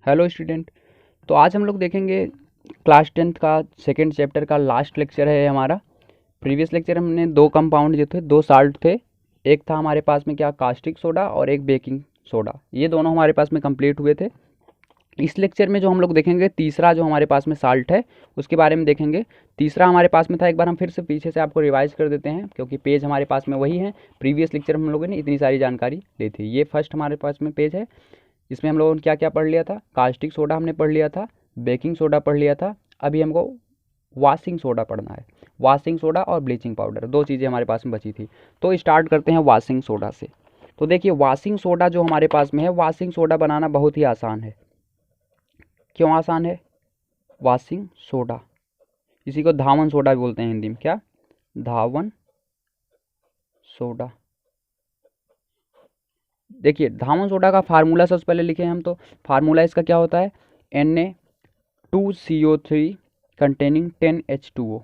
Hello student. तो आज हम लोग देखेंगे क्लास 10th का सेकेंड चैप्टर का लास्ट लेक्चर है हमारा। प्रीवियस लेक्चर हमने दो कंपाउंड जो थे, दो साल्ट थे। एक था हमारे पास में क्या, कास्टिक सोडा, और एक बेकिंग सोडा। ये दोनों हमारे पास में कंप्लीट हुए थे। इस लेक्चर में जो हम लोग देखेंगे, तीसरा जो हमारे पास में साल्ट है उसके बारे में देखेंगे। तीसरा हमारे पास में था, एक बार हम फिर से पीछे से आपको रिवाइज कर देते हैं क्योंकि पेज हमारे पास में वही है। प्रीवियस लेक्चर हम लोगों ने इतनी सारी जानकारी ली थी। ये फर्स्ट हमारे पास में पेज है। इसमें हम लोगों ने क्या क्या पढ़ लिया था, कास्टिक सोडा हमने पढ़ लिया था, बेकिंग सोडा पढ़ लिया था। अभी हमको वॉशिंग सोडा पढ़ना है। वॉशिंग सोडा और ब्लीचिंग पाउडर, दो चीज़ें हमारे पास में बची थी। तो स्टार्ट करते हैं वॉशिंग सोडा से। तो देखिए, वॉशिंग सोडा जो हमारे पास में है, वॉशिंग सोडा बनाना बहुत ही आसान है। क्यों आसान है? वॉशिंग सोडा, इसी को धावन सोडा भी बोलते हैं हिंदी में। क्या? धावन सोडा। देखिए, धावन सोडा का फार्मूला सबसे पहले लिखे हम। तो फार्मूला इसका क्या होता है, Na2CO3 कंटेनिंग 10H2O।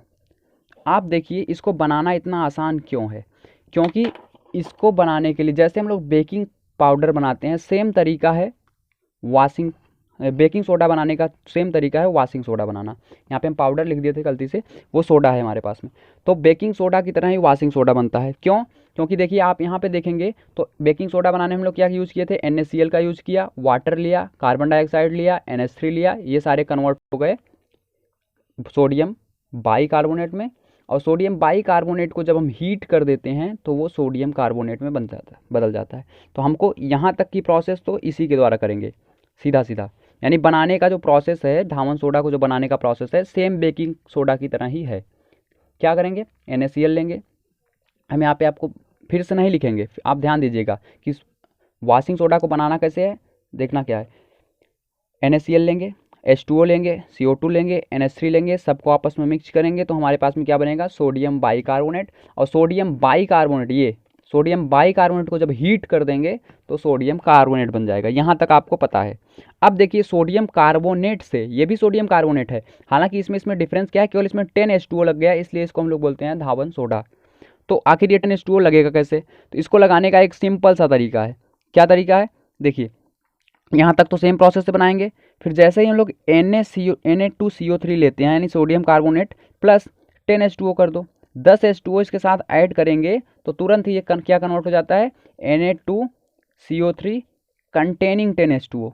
आप देखिए, इसको बनाना इतना आसान क्यों है? क्योंकि इसको बनाने के लिए जैसे हम लोग बेकिंग पाउडर बनाते हैं, सेम तरीका है वॉशिंग बेकिंग सोडा बनाने का, सेम तरीका है वॉशिंग सोडा बनाना। यहाँ पे हम पाउडर लिख दिए थे गलती से, वो सोडा है हमारे पास में। तो बेकिंग सोडा की तरह ही वॉशिंग सोडा बनता है। क्यों? क्योंकि देखिए, आप यहाँ पे देखेंगे तो बेकिंग सोडा बनाने में हम लोग क्या यूज़ किए थे, NaCl का यूज़ किया, वाटर लिया, कार्बन डाइऑक्साइड लिया, NH3 लिया, ये सारे कन्वर्ट हो गए सोडियम बाइकार्बोनेट में। और सोडियम बाइकार्बोनेट को जब हम हीट कर देते हैं तो वो सोडियम कार्बोनेट में बदल जाता है। तो हमको यहाँ तक की प्रोसेस तो इसी के द्वारा करेंगे, सीधा सीधा। यानी बनाने का जो प्रोसेस है, धावन सोडा को जो बनाने का प्रोसेस है, सेम बेकिंग सोडा की तरह ही है। क्या करेंगे, NaCl लेंगे। हम यहाँ पे आपको फिर से नहीं लिखेंगे, आप ध्यान दीजिएगा कि वॉशिंग सोडा को बनाना कैसे है, देखना क्या है। NaCl लेंगे, H2O लेंगे, CO2 लेंगे, NH3 लेंगे, सबको आपस में मिक्स करेंगे तो हमारे पास में क्या बनेगा, सोडियम बाइकार्बोनेट। और सोडियम बाइकार्बोनेट, ये सोडियम बाइकार्बोनेट को जब हीट कर देंगे तो सोडियम कार्बोनेट बन जाएगा। यहाँ तक आपको पता है। अब देखिए, सोडियम कार्बोनेट से, ये भी सोडियम कार्बोनेट है, हालांकि इसमें डिफरेंस क्या है, केवल इसमें 10H2O लग गया, इसलिए इसको हम लोग बोलते हैं धावन सोडा। तो आखिर ये 10H2O लगेगा कैसे? तो इसको लगाने का एक सिंपल सा तरीका है। क्या तरीका है? देखिए, यहाँ तक तो सेम प्रोसेस से बनाएंगे। फिर जैसे ही हम लोग Na2CO3 लेते हैं, यानी सोडियम कार्बोनेट प्लस 10H2O कर दो, 10H2O इसके साथ ऐड करेंगे तो तुरंत ही ये क्या कन्वर्ट हो जाता है, Na2CO3 containing 10H2O,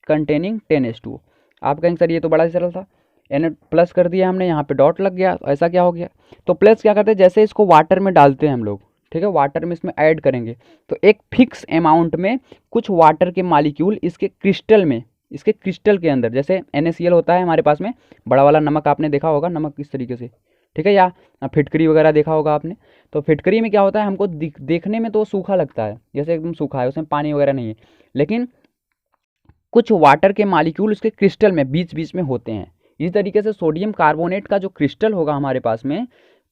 containing 10H2O। आप कहेंगे सर ये तो बड़ा ही सरल था, Na प्लस कर दिया हमने, यहाँ पे डॉट लग गया, तो ऐसा क्या हो गया? तो प्लस क्या करते हैं, जैसे इसको वाटर में डालते हैं हम लोग, ठीक है, वाटर में इसमें ऐड करेंगे तो एक फिक्स अमाउंट में कुछ वाटर के मॉलिक्यूल इसके क्रिस्टल में, इसके क्रिस्टल के अंदर, जैसे NaCl होता है हमारे पास में, बड़ा वाला नमक आपने देखा होगा, नमक किस तरीके से, ठीक है, या फिटकरी वगैरह देखा होगा आपने। तो फिटकरी में क्या होता है, हमको देखने में तो सूखा लगता है, जैसे एकदम सूखा है, उसमें पानी वगैरह नहीं है, लेकिन कुछ वाटर के मॉलिक्यूल उसके क्रिस्टल में बीच बीच में होते हैं। इसी तरीके से सोडियम कार्बोनेट का जो क्रिस्टल होगा हमारे पास में,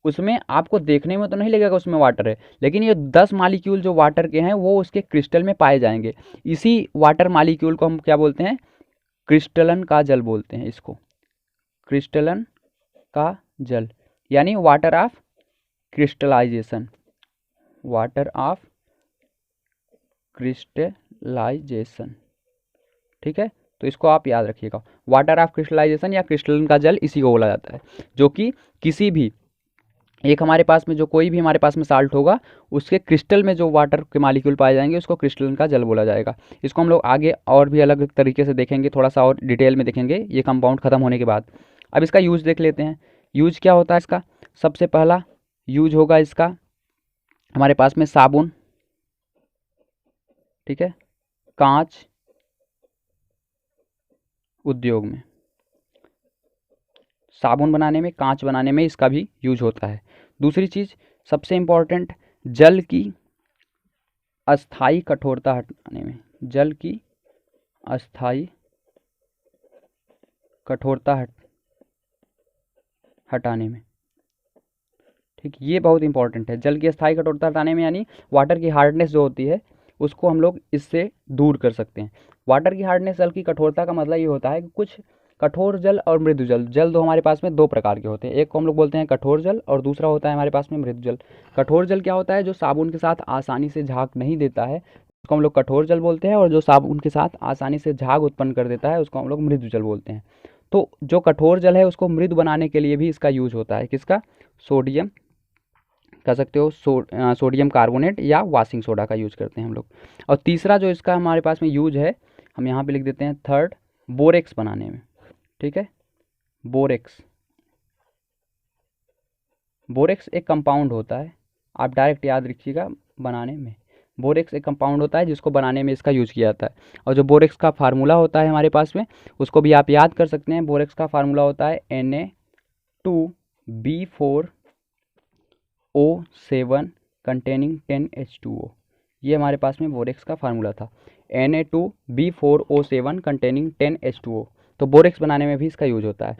उसमें आपको देखने में तो नहीं लगेगा उसमें वाटर है, लेकिन ये 10 मॉलिक्यूल जो वाटर के हैं वो उसके क्रिस्टल में पाए जाएंगे। इसी वाटर मॉलिक्यूल को हम क्या बोलते हैं, क्रिस्टलन का जल बोलते हैं इसको, क्रिस्टलन का जल, यानी water of crystallisation, water of crystallisation, ठीक है। तो इसको आप याद रखिएगा, वाटर ऑफ क्रिस्टलाइजेशन या क्रिस्टलन का जल, इसी को बोला जाता है। जो कि किसी भी एक हमारे पास में, जो कोई भी हमारे पास में साल्ट होगा, उसके क्रिस्टल में जो वाटर के मॉलिक्यूल पाए जाएंगे उसको क्रिस्टलन का जल बोला जाएगा। इसको हम लोग आगे और भी अलग तरीके से देखेंगे, थोड़ा सा और डिटेल में देखेंगे ये कंपाउंड खत्म होने के बाद। अब इसका यूज देख लेते हैं। यूज क्या होता है इसका? सबसे पहला यूज होगा इसका हमारे पास में साबुन, ठीक है, कांच उद्योग में, साबुन बनाने में, कांच बनाने में इसका भी यूज होता है। दूसरी चीज़ सबसे इम्पॉर्टेंट, जल की अस्थाई कठोरता हटाने में, जल की अस्थाई कठोरता हटाने में, ठीक, ये बहुत इंपॉर्टेंट है। जल की अस्थाई कठोरता हटाने में, यानी वाटर की हार्डनेस जो होती है उसको हम लोग इससे दूर कर सकते हैं। वाटर की हार्डनेस, जल की कठोरता का मतलब ये होता है कि कुछ कठोर जल और मृदु जल, जल दो हमारे पास में दो प्रकार के होते हैं, एक को हम लोग बोलते हैं कठोर जल और दूसरा होता है हमारे पास में मृदु जल। कठोर जल क्या होता है, जो साबुन के साथ आसानी से झाग नहीं देता है, उसको हम लोग कठोर जल बोलते हैं, और जो साबुन के साथ आसानी से झाग उत्पन्न कर देता है उसको हम लोग मृदु जल बोलते हैं। तो जो कठोर जल है उसको मृदु बनाने के लिए भी इसका यूज होता है। किसका? सोडियम, कह सकते हो सोडियम कार्बोनेट या वॉशिंग सोडा का यूज करते हैं हम लोग। और तीसरा जो इसका हमारे पास में यूज है, हम यहाँ पे लिख देते हैं थर्ड, बोरेक्स बनाने में। ठीक है, बोरेक्स। बोरेक्स एक कंपाउंड होता है, आप डायरेक्ट याद रखिएगा बनाने में। बोरेक्स एक कंपाउंड होता है जिसको बनाने में इसका यूज किया जाता है। और जो बोरेक्स का फार्मूला होता है हमारे पास में, उसको भी आप याद कर सकते हैं। बोरेक्स का फार्मूला होता है Na2B4O7 कंटेनिंग 10H2O। ये हमारे पास में बोरेक्स का फार्मूला था, Na2B4O7 कंटेनिंग 10H2O। तो बोरेक्स बनाने में भी इसका यूज होता है।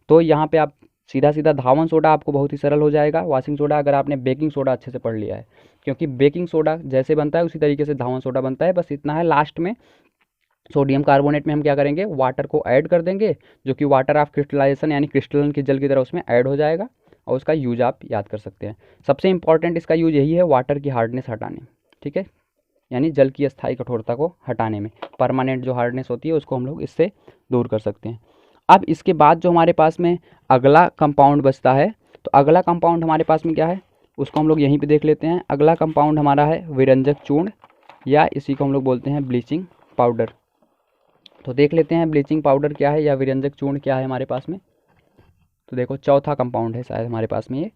तो यहाँ पे आप सीधा सीधा धावन सोडा आपको बहुत ही सरल हो जाएगा, वॉशिंग सोडा अगर आपने बेकिंग सोडा अच्छे से पढ़ लिया है, क्योंकि बेकिंग सोडा जैसे बनता है उसी तरीके से धावन सोडा बनता है। बस इतना है, लास्ट में सोडियम कार्बोनेट में हम क्या करेंगे, वाटर को ऐड कर देंगे, जो कि वाटर ऑफ क्रिस्टलाइजेशन यानी क्रिस्टलन की जल की तरह उसमें ऐड हो जाएगा, और उसका यूज आप याद कर सकते हैं। सबसे इंपॉर्टेंट इसका यूज यही है, वाटर की हार्डनेस हटाने। ठीक है, यानी जल की अस्थायी कठोरता को हटाने में, परमानेंट जो हार्डनेस होती है उसको हम लोग इससे दूर कर सकते हैं। अब इसके बाद जो हमारे पास में अगला कंपाउंड बचता है, तो अगला कंपाउंड हमारे पास में क्या है उसको हम लोग यहीं पे देख लेते हैं। अगला कंपाउंड हमारा है विरंजक चूर्ण, या इसी को हम लोग बोलते हैं ब्लीचिंग पाउडर। तो देख लेते हैं ब्लीचिंग पाउडर क्या है या विरंजक चूर्ण क्या है हमारे पास में। तो देखो, चौथा कंपाउंड है शायद हमारे पास में, ये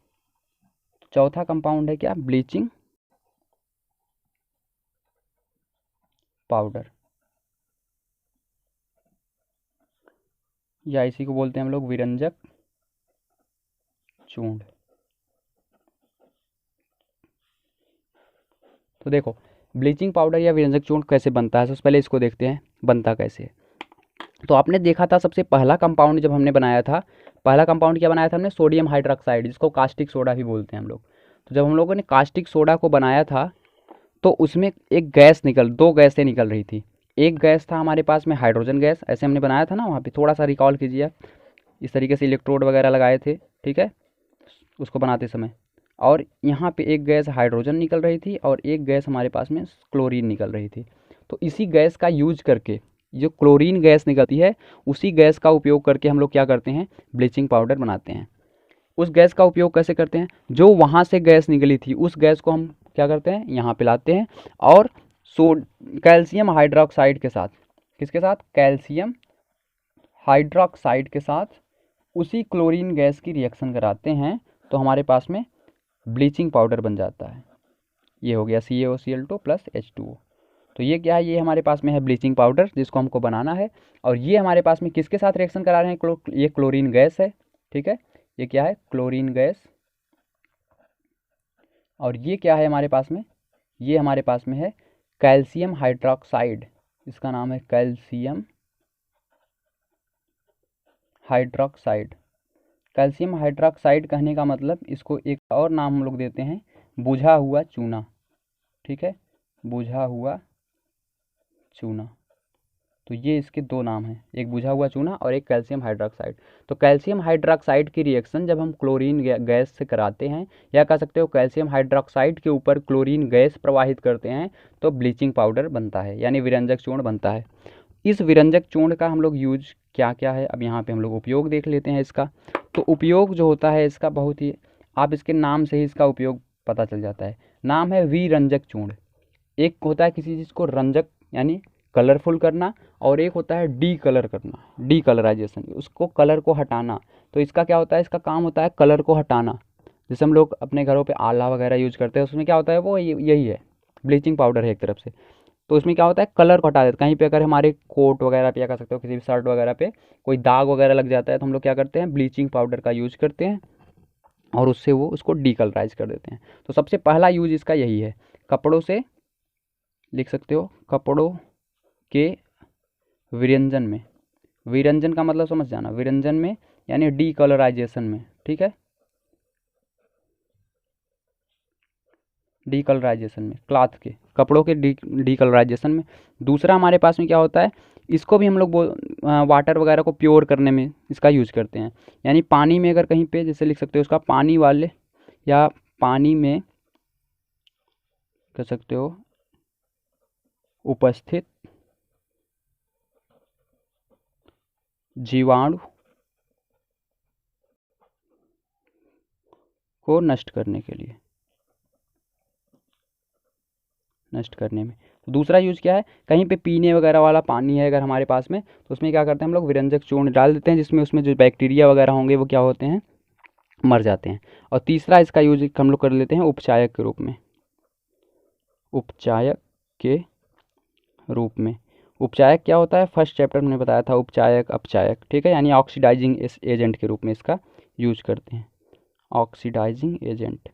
चौथा कंपाउंड है क्या, ब्लीचिंग पाउडर, या इसी को बोलते हैं हम लोग विरंजक चूर्ण। तो देखो, ब्लीचिंग पाउडर या विरंजक चूर्ण कैसे बनता है, सबसे पहले इसको देखते हैं बनता कैसे है। तो आपने देखा था सबसे पहला कंपाउंड जब हमने बनाया था, पहला कंपाउंड क्या बनाया था हमने, सोडियम हाइड्रोक्साइड, जिसको कास्टिक सोडा भी बोलते हैं हम लोग। तो जब हम लोगों ने कास्टिक सोडा को बनाया था तो उसमें एक गैस दो गैसें निकल रही थी। एक गैस था हमारे पास में हाइड्रोजन गैस, ऐसे हमने बनाया था ना वहाँ पे, थोड़ा सा रिकॉल कीजिए आप, इस तरीके से इलेक्ट्रोड वगैरह लगाए थे, ठीक है, उसको बनाते समय। और यहाँ पे एक गैस हाइड्रोजन निकल रही थी और एक गैस हमारे पास में क्लोरीन निकल रही थी। तो इसी गैस का यूज करके, जो क्लोरीन गैस निकलती है उसी गैस का उपयोग करके हम लोग क्या करते हैं, ब्लीचिंग पाउडर बनाते हैं। उस गैस का उपयोग कैसे करते हैं, जो वहाँ से गैस निकली थी उस गैस को हम क्या करते हैं, यहाँ पे लाते हैं, और कैल्शियम हाइड्रोक्साइड के साथ, किसके साथ, कैल्शियम हाइड्रोक्साइड के साथ उसी क्लोरीन गैस की रिएक्शन कराते हैं, तो हमारे पास में ब्लीचिंग पाउडर बन जाता है। ये हो गया CaOCl2 प्लस H2O। तो ये क्या है, ये हमारे पास में है ब्लीचिंग पाउडर, जिसको हमको बनाना है। और ये हमारे पास में किसके साथ रिएक्शन करा रहे हैं, ये क्लोरीन गैस है। ठीक है, ये क्या है, क्लोरीन गैस। और ये क्या है हमारे पास में, ये हमारे पास में है कैल्शियम हाइड्रोक्साइड, इसका नाम है कैल्शियम हाइड्रोक्साइड। कैल्शियम हाइड्रोक्साइड कहने का मतलब, इसको एक और नाम हम लोग देते हैं, बुझा हुआ चूना। ठीक है, बुझा हुआ चूना। तो ये इसके दो नाम हैं, एक बुझा हुआ चूना और एक कैल्शियम हाइड्रोक्साइड। तो कैल्शियम हाइड्रोक्साइड की रिएक्शन जब हम क्लोरीन गैस से कराते हैं, या कह सकते हो कैल्शियम हाइड्रोक्साइड के ऊपर क्लोरीन गैस प्रवाहित करते हैं, तो ब्लीचिंग पाउडर बनता है, यानी विरंजक चूर्ण बनता है। इस विरंजक चूर्ण का हम लोग यूज क्या क्या है, अब यहाँ पे हम लोग उपयोग देख लेते हैं इसका। तो उपयोग जो होता है इसका बहुत ही, आप इसके नाम से ही इसका उपयोग पता चल जाता है। नाम है विरंजक चूर्ण। एक होता है किसी चीज़ को रंजक यानी कलरफुल करना, और एक होता है डी कलर करना, डी कलराइजेशन, उसको कलर को हटाना। तो इसका क्या होता है, इसका काम होता है कलर को हटाना। जैसे हम लोग अपने घरों पे आला वगैरह यूज करते हैं, उसमें क्या होता है, वो यही है, ब्लीचिंग पाउडर है एक तरफ से। तो इसमें क्या होता है, कलर को हटा देता है। कहीं पे अगर हमारे कोट वगैरह पे, या कह सकते हो किसी भी शर्ट वगैरह पे कोई दाग वगैरह लग जाता है, तो हम लोग क्या करते हैं, ब्लीचिंग पाउडर का यूज करते हैं, और उससे वो उसको डीकलराइज कर देते हैं। तो सबसे पहला यूज इसका यही है। कपड़ों से, लिख सकते हो, कपड़ों के विरंजन में, विरंजन का मतलब समझ जाना, विरंजन में यानी डीकलराइजेशन में। ठीक है, डीकलराइजेशन में, क्लॉथ के, कपड़ों के डीकलराइजेशन में। दूसरा हमारे पास में क्या होता है, इसको भी हम लोग वाटर वगैरह को प्योर करने में इसका यूज करते हैं। यानी पानी में अगर कहीं पे, जैसे लिख सकते हो उसका, पानी वाले, या पानी में कह सकते हो उपस्थित जीवाणु को नष्ट करने के लिए, नष्ट करने में। तो दूसरा यूज़ क्या है, कहीं पे पीने वगैरह वाला पानी है अगर हमारे पास में, तो उसमें क्या करते हैं हम लोग विरंजक चूर्ण डाल देते हैं, जिसमें उसमें जो बैक्टीरिया वगैरह होंगे वो क्या होते हैं, मर जाते हैं। और तीसरा इसका यूज हम लोग कर लेते हैं उपचायक के रूप में, उपचायक के रूप में। उपचायक क्या होता है, फर्स्ट चैप्टर में बताया था, उपचायक अपचायक, ठीक है, यानी ऑक्सीडाइजिंग एजेंट के रूप में इसका यूज करते हैं, ऑक्सीडाइजिंग एजेंट।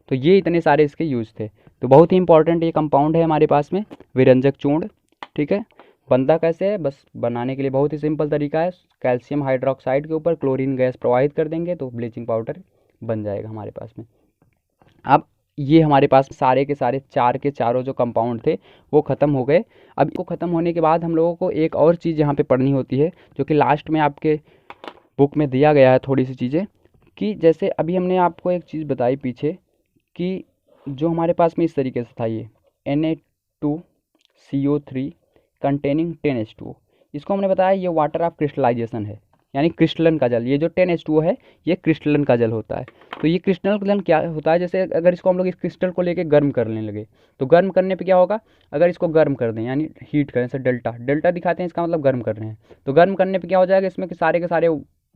तो ये इतने सारे इसके यूज थे। तो बहुत ही इंपॉर्टेंट ये कंपाउंड है हमारे पास में, विरंजक चूर्ण, ठीक है। बनता कैसे है, बस बनाने के लिए बहुत ही सिंपल तरीका है, कैल्शियम हाइड्रोक्साइड के ऊपर क्लोरीन गैस प्रवाहित कर देंगे तो ब्लीचिंग पाउडर बन जाएगा हमारे पास में। अब ये हमारे पास सारे के सारे चार के चारों जो कंपाउंड थे वो ख़त्म हो गए। अब इसको ख़त्म होने के बाद हम लोगों को एक और चीज़ यहाँ पे पढ़नी होती है, जो कि लास्ट में आपके बुक में दिया गया है थोड़ी सी चीज़ें, कि जैसे अभी हमने आपको एक चीज़ बताई पीछे कि जो हमारे पास में इस तरीके से था ये Na2CO3 कंटेनिंग 10H2O, इसको हमने बताया ये वाटर ऑफ क्रिस्टलाइजेशन है, यानी क्रिस्टलन का जल। ये जो 10H2O है ये क्रिस्टलन का जल होता है। तो ये क्रिस्टलन का जल क्या होता है, जैसे अगर इसको हम लोग इस क्रिस्टल को लेके गर्म करने लगे तो गर्म करने पे क्या होगा, अगर इसको गर्म कर दें यानी हीट करें, जैसे डेल्टा डेल्टा दिखाते हैं, इसका मतलब गर्म कर रहे हैं। तो गर्म करने पे क्या हो जाएगा, इसमें के सारे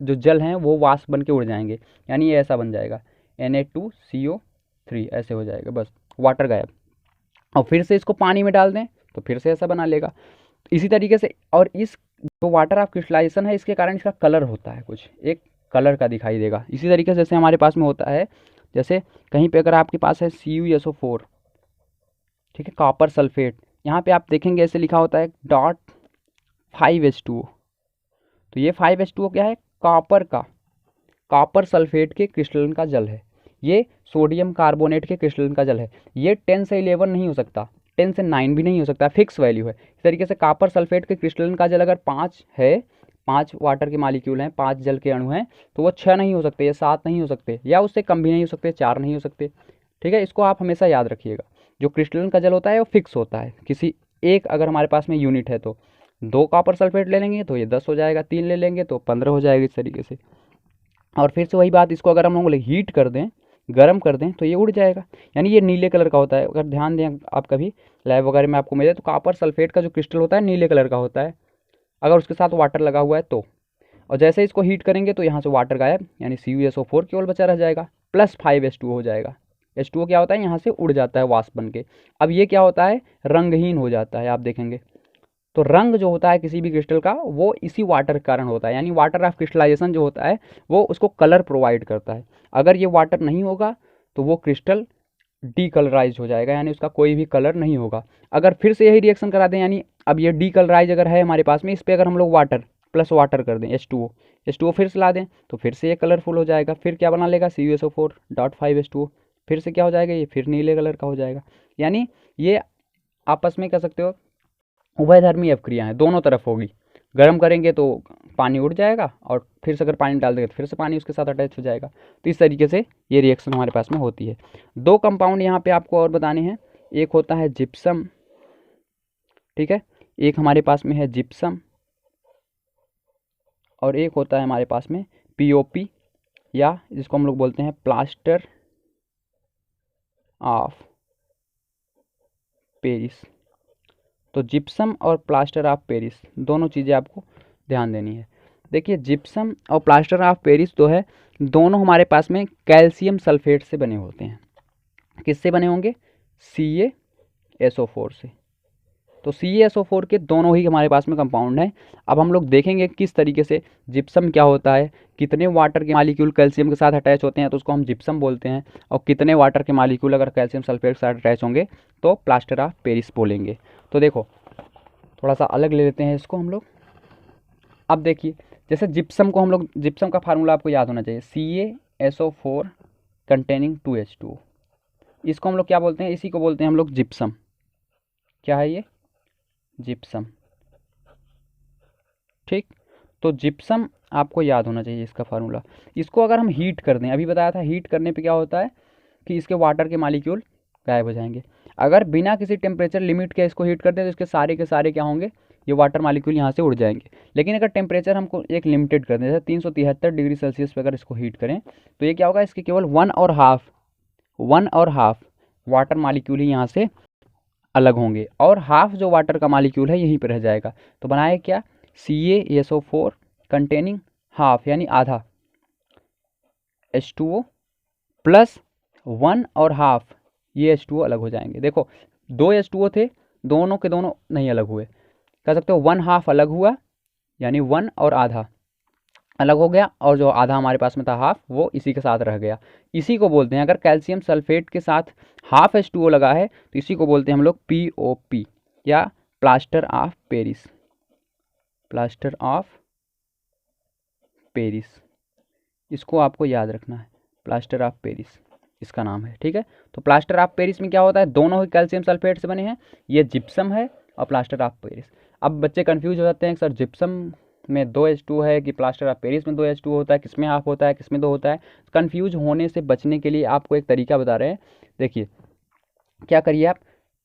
जो जल हैं वो वाष्प बन के उड़ जाएंगे, यानी ये ऐसा बन जाएगा Na2CO3 ऐसे हो जाएगा, बस वाटर गायब। और फिर से इसको पानी में डाल दें तो फिर से ऐसा बना लेगा। इसी तरीके से, और इस जो वाटर ऑफ क्रिस्टलाइजेशन है इसके कारण इसका कलर होता है, कुछ एक कलर का दिखाई देगा। इसी तरीके से जैसे हमारे पास में होता है, जैसे कहीं पे अगर आपके पास है CuSO4, ठीक है, कॉपर सल्फेट, यहाँ पे आप देखेंगे ऐसे लिखा होता है .5H2O। तो ये 5H2O क्या है, कॉपर सल्फेट के क्रिस्टलन का जल है। ये सोडियम कार्बोनेट के क्रिस्टलन का जल है। ये 10 से 11 नहीं हो सकता, 10 से 9 भी नहीं हो सकता, फिक्स वैल्यू है। इस तरीके से कॉपर सल्फेट के क्रिस्टलन का जल अगर 5 है, 5 वाटर के मालिक्यूल हैं, 5 जल के अणु हैं, तो वो 6 नहीं हो सकते, या 7 नहीं हो सकते, या उससे कम भी नहीं हो सकते, 4 नहीं हो सकते, ठीक है। इसको आप हमेशा याद रखिएगा। जो क्रिस्टलन का जल होता है वो फिक्स होता है, किसी एक अगर हमारे पास में यूनिट है तो 2 कॉपर सल्फेट ले लेंगे तो ये 10 हो जाएगा, 3 ले लेंगे तो 15 हो जाएगा, इस तरीके से। और फिर से वही बात, इसको अगर हम लोग हीट कर दें, गर्म कर दें, तो ये उड़ जाएगा, यानी ये नीले कलर का होता है। अगर ध्यान दें आप कभी लैब वगैरह में आपको मिले तो कॉपर सल्फेट का जो क्रिस्टल होता है नीले कलर का होता है, अगर उसके साथ वाटर लगा हुआ है तो। और जैसे इसको हीट करेंगे तो यहाँ से वाटर गायब, यानी CuSO4 केवल बचा रह जाएगा, प्लस 5H2O हो जाएगा। H2O क्या होता है, यहाँ से उड़ जाता है वाष्प बन के। अब ये क्या होता है, रंगहीन हो जाता है, आप देखेंगे। तो रंग जो होता है किसी भी क्रिस्टल का वो इसी वाटर के कारण होता है, यानी वाटर ऑफ क्रिस्टलाइजेशन जो होता है वो उसको कलर प्रोवाइड करता है। अगर ये वाटर नहीं होगा तो वो क्रिस्टल डीकलराइज हो जाएगा, यानी उसका कोई भी कलर नहीं होगा। अगर फिर से यही रिएक्शन करा दें, यानी अब ये डीकलराइज अगर है हमारे पास में, इस पर अगर हम लोग वाटर प्लस वाटर कर दें H2O फिर से ला दें तो फिर से ये कलरफुल हो जाएगा। फिर क्या बना लेगा, CuSO4.5H2O, फिर से क्या हो जाएगा, ये फिर नीले कलर का हो जाएगा। यानी ये आपस में कह सकते हो उभयधर्मी अभिक्रिया है, दोनों तरफ होगी। गर्म करेंगे तो पानी उड़ जाएगा, और फिर से अगर पानी डाल देंगे तो फिर से पानी उसके साथ अटैच हो जाएगा। तो इस तरीके से ये रिएक्शन हमारे पास में होती है। 2 कंपाउंड यहाँ पे आपको और बताने हैं, एक होता है जिप्सम, ठीक है, एक हमारे पास में है जिप्सम, और एक होता है हमारे पास में POP, या जिसको हम लोग बोलते हैं प्लास्टर ऑफ पेरिस। तो जिप्सम और प्लास्टर ऑफ पेरिस दोनों चीज़ें आपको ध्यान देनी है। देखिए जिप्सम और प्लास्टर ऑफ पेरिस तो है, दोनों हमारे पास में कैल्शियम सल्फेट से बने होते हैं। किससे बने होंगे, CaSO4 से। तो CaSO4 के दोनों ही हमारे पास में कंपाउंड हैं। अब हम लोग देखेंगे किस तरीके से जिप्सम क्या होता है, कितने वाटर के मालिक्यूल कैल्शियम के साथ अटैच होते हैं तो उसको हम जिप्सम बोलते हैं, और कितने वाटर के मालिक्यूल अगर कैल्शियम सल्फेट के साथ अटैच होंगे तो प्लास्टर ऑफ पेरिस बोलेंगे। तो देखो थोड़ा सा अलग ले लेते हैं इसको हम लोग। अब देखिए जैसे जिप्सम को हम लोग, जिप्सम का फार्मूला आपको याद होना चाहिए, CaSO4 कंटेनिंग 2H2O। इसको हम लोग क्या बोलते हैं, इसी को बोलते हैं हम लोग जिप्सम। क्या है ये, जिप्सम, ठीक। तो जिप्सम आपको याद होना चाहिए इसका फार्मूला। इसको अगर हम हीट कर दें, अभी बताया था हीट करने पे क्या होता है कि इसके वाटर के मालिक्यूल गायब हो जाएंगे। अगर बिना किसी टेम्परेचर लिमिट के इसको हीट करते हैं तो इसके सारे के सारे क्या होंगे, ये वाटर मालिक्यूल यहाँ से उड़ जाएंगे। लेकिन अगर टेम्परेचर हमको एक लिमिटेड कर दें, जैसे 373 डिग्री सेल्सियस पे अगर इसको हीट करें तो ये क्या होगा, इसके केवल 1.5 वाटर मालिक्यूल ही यहाँ से अलग होंगे और हाफ जो वाटर का मालिक्यूल है यहीं पर रह जाएगा। तो बनाए क्या, CaSO4 कंटेनिंग हाफ यानी आधा H2O प्लस 1.5 ये H2O अलग हो जाएंगे। देखो 2 H2O थे, दोनों के दोनों नहीं अलग हुए, कह सकते हो 1/2 अलग हुआ, यानी 1 और आधा अलग हो गया, और जो आधा हमारे पास में था हाफ वो इसी के साथ रह गया। इसी को बोलते हैं, अगर कैल्शियम सल्फेट के साथ हाफ H2O लगा है तो इसी को बोलते हैं हम लोग POP या plaster of Paris. Plaster of Paris, इसको आपको याद रखना है, प्लास्टर ऑफ पेरिस इसका नाम है, ठीक है। तो प्लास्टर ऑफ पेरिस में क्या होता है, दोनों ही कैल्शियम सल्फेट से बने हैं, ये जिप्सम है और प्लास्टर ऑफ पेरिस। अब बच्चे कंफ्यूज हो जाते हैं सर जिप्सम में 2 H2 है कि प्लास्टर ऑफ पेरिस में 2 H2 होता है, किसमें हाफ होता है किसमें 2 होता है। कंफ्यूज होने से बचने के लिए आपको एक तरीका बता रहे हैं। देखिए क्या करिए आप,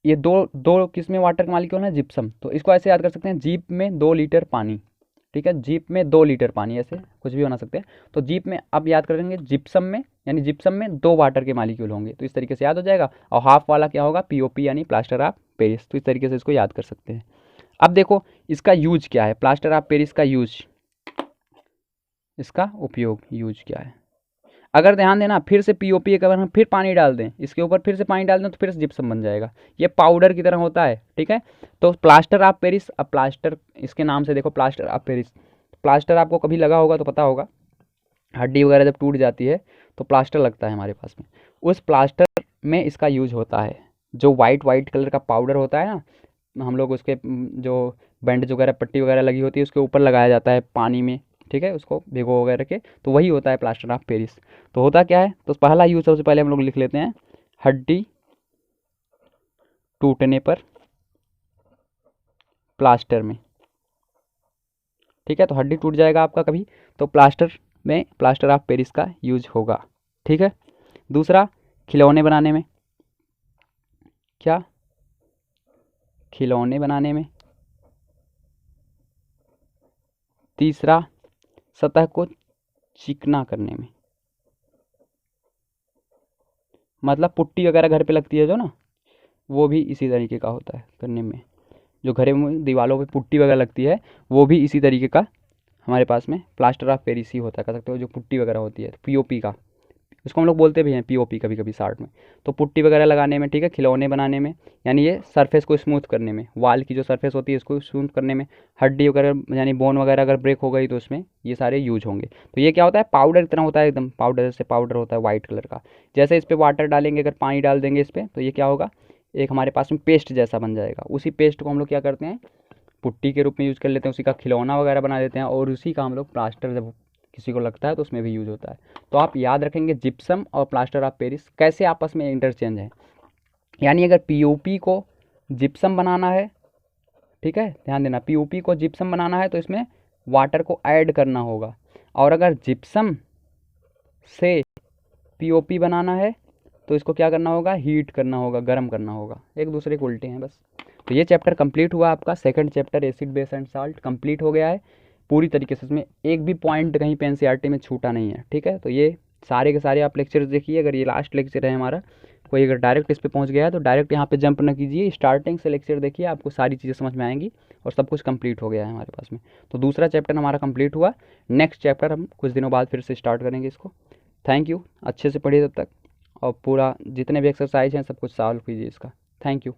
ये दो किसमें वाटर के मालिक्यूल है, जिप्सम, तो इसको ऐसे याद कर सकते हैं, जीप में 2 लीटर पानी, ठीक है, जीप में 2 लीटर पानी, ऐसे कुछ भी बना सकते हैं। तो जीप में अब याद करेंगे जिप्सम में, यानी जिप्सम में 2 वाटर के मालिक्यूल होंगे, तो इस तरीके से याद हो जाएगा। और हाफ वाला क्या होगा, POP यानी प्लास्टर ऑफ पेरिस, तो इस तरीके से इसको याद कर सकते हैं। अब देखो इसका यूज क्या है, प्लास्टर ऑफ पेरिस का यूज, इसका उपयोग यूज क्या है। अगर ध्यान देना फिर से POP एक अगर हम फिर पानी डाल दें, इसके ऊपर फिर से पानी डाल दें तो फिर से जिप्सम बन जाएगा, ये पाउडर की तरह होता है, ठीक है। तो प्लास्टर ऑफ पेरिस, अब प्लास्टर इसके नाम से देखो प्लास्टर ऑफ पेरिस, प्लास्टर आपको कभी लगा होगा तो पता होगा, हड्डी वगैरह जब टूट जाती है तो प्लास्टर लगता है हमारे पास में, उस प्लास्टर में इसका यूज होता है। जो वाइट कलर का पाउडर होता है ना, हम लोग उसके जो बैंडेज वगैरह पट्टी वगैरह लगी होती है उसके ऊपर लगाया जाता है पानी में, ठीक है, उसको भिगो वगैरह के, तो वही होता है प्लास्टर ऑफ पेरिस। तो होता क्या है, तो पहला यूज सबसे पहले हम लोग लिख लेते हैं, हड्डी टूटने पर प्लास्टर में, ठीक है। तो हड्डी टूट जाएगा आपका कभी तो प्लास्टर में प्लास्टर ऑफ पेरिस का यूज होगा, ठीक है। दूसरा खिलौने बनाने में, क्या, खिलौने बनाने में। तीसरा सतह को चिकना करने में, मतलब पुट्टी वगैरह घर पे लगती है जो ना, वो भी इसी तरीके का होता है करने में, जो घरों में दीवारों पे पुट्टी वगैरह लगती है वो भी इसी तरीके का हमारे पास में प्लास्टर ऑफ पेरिस ही होता है, कह सकते हो, जो पुट्टी वगैरह होती है POP का, उसको हम लोग बोलते भी हैं POP कभी कभी शार्ट में। तो पुट्टी वगैरह लगाने में, ठीक है, खिलौने बनाने में, यानी ये सरफेस को स्मूथ करने में, वाल की जो सरफेस होती है इसको स्मूथ करने में, हड्डी वगैरह यानी बोन वगैरह अगर ब्रेक हो गई तो उसमें ये सारे यूज होंगे। तो ये क्या होता है, पाउडर की तरह होता है, एकदम पाउडर जैसे पाउडर होता है वाइट कलर का। जैसे इस पर वाटर डालेंगे, अगर पानी डाल देंगे इस पर तो ये क्या होगा, एक हमारे पास में पेस्ट जैसा बन जाएगा। उसी पेस्ट को हम लोग क्या करते हैं, पुट्टी के रूप में यूज़ कर लेते हैं, उसी का खिलौना वगैरह बना देते हैं, और उसी का हम लोग प्लास्टर जब किसी को लगता है तो उसमें भी यूज होता है। तो आप याद रखेंगे जिप्सम और प्लास्टर ऑफ पेरिस कैसे आपस में इंटरचेंज है, यानी अगर POP को जिप्सम बनाना है, ठीक है, ध्यान देना, POP को जिप्सम बनाना है तो इसमें वाटर को ऐड करना होगा, और अगर जिप्सम से POP बनाना है तो इसको क्या करना होगा, हीट करना होगा, गर्म करना होगा, एक दूसरे के उल्टे हैं बस। तो ये चैप्टर कंप्लीट हुआ आपका, second chapter acid base and salt complete हो गया है पूरी तरीके से, इसमें एक भी पॉइंट कहीं पे NCERT में छूटा नहीं है, ठीक है। तो ये सारे के सारे आप लेक्चर्स देखिए, अगर ये लास्ट लेक्चर है हमारा, कोई अगर डायरेक्ट इस पे पहुंच गया है तो डायरेक्ट यहाँ पे जंप ना कीजिए, स्टार्टिंग से लेक्चर देखिए, आपको सारी चीज़ें समझ में आएंगी और सब कुछ कंप्लीट हो गया है हमारे पास में। तो दूसरा चैप्टर हमारा कंप्लीट हुआ, नेक्स्ट चैप्टर हम कुछ दिनों बाद फिर से स्टार्ट करेंगे इसको। थैंक यू, अच्छे से पढ़िए तब तक, और पूरा जितने भी एक्सरसाइज हैं सब कुछ सॉल्व कीजिए इसका। Thank you.